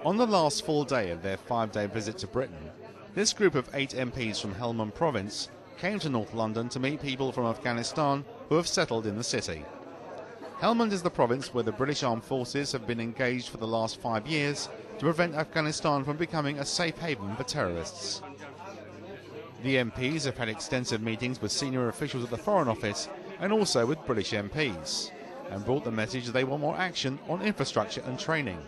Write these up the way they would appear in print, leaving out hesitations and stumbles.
On the last full day of their 5-day visit to Britain, this group of 8 MPs from Helmand province came to North London to meet people from Afghanistan who have settled in the city. Helmand is the province where the British Armed Forces have been engaged for the last 5 years to prevent Afghanistan from becoming a safe haven for terrorists. The MPs have had extensive meetings with senior officials at the Foreign Office and also with British MPs, and brought the message that they want more action on infrastructure and training.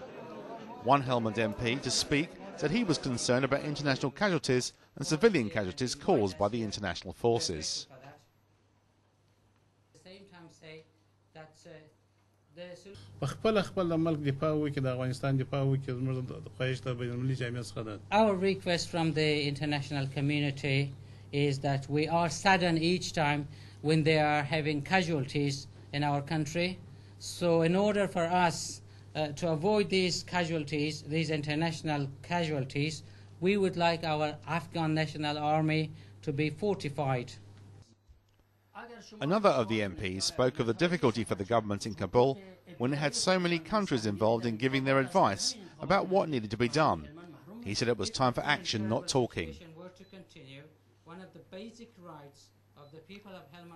One Helmand MP to speak said he was concerned about international casualties and civilian casualties caused by the international forces. Our request from the international community is that we are saddened each time when they are having casualties in our country. So in order for us to avoid these casualties, these international casualties, we would like our Afghan National Army to be fortified. Another of the MPs spoke of the difficulty for the government in Kabul when it had so many countries involved in giving their advice about what needed to be done. He said it was time for action, not talking.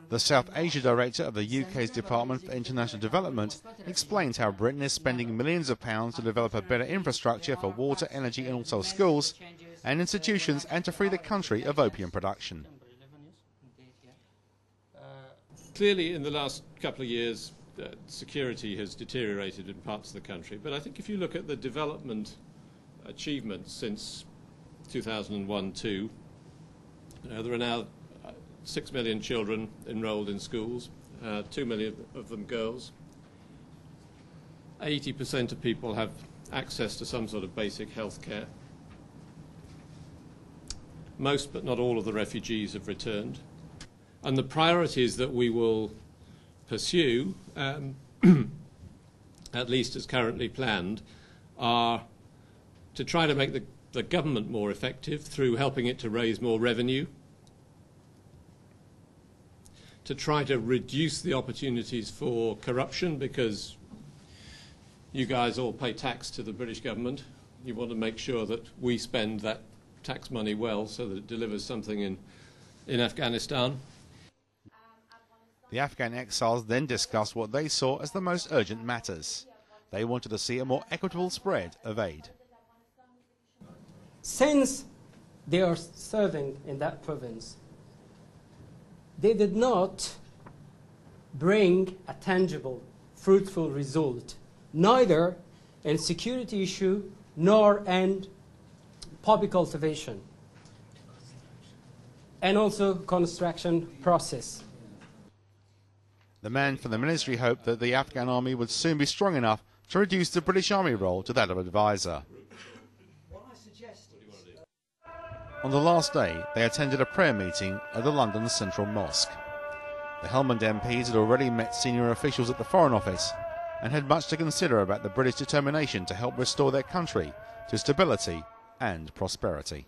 The South Asia Director of the UK's Department for International Development explains how Britain is spending millions of pounds to develop a better infrastructure for water, energy and also schools and institutions, and to free the country of opium production. Clearly in the last couple of years security has deteriorated in parts of the country, but I think if you look at the development achievements since 2001-2, there are now 6 million children enrolled in schools, 2 million of them girls. 80% of people have access to some sort of basic health care. Most but not all of the refugees have returned. And the priorities that we will pursue, at least as currently planned, are to try to make the government more effective through helping it to raise more revenue, to try to reduce the opportunities for corruption, because you guys all pay tax to the British government. You want to make sure that we spend that tax money well so that it delivers something in Afghanistan. The Afghan exiles then discussed what they saw as the most urgent matters. They wanted to see a more equitable spread of aid. Since they are serving in that province, they did not bring a tangible, fruitful result, neither in security issue nor in public cultivation, and also construction process. The man from the ministry hoped that the Afghan army would soon be strong enough to reduce the British Army role to that of advisor. On the last day, they attended a prayer meeting at the London Central Mosque. The Helmand MPs had already met senior officials at the Foreign Office and had much to consider about the British determination to help restore their country to stability and prosperity.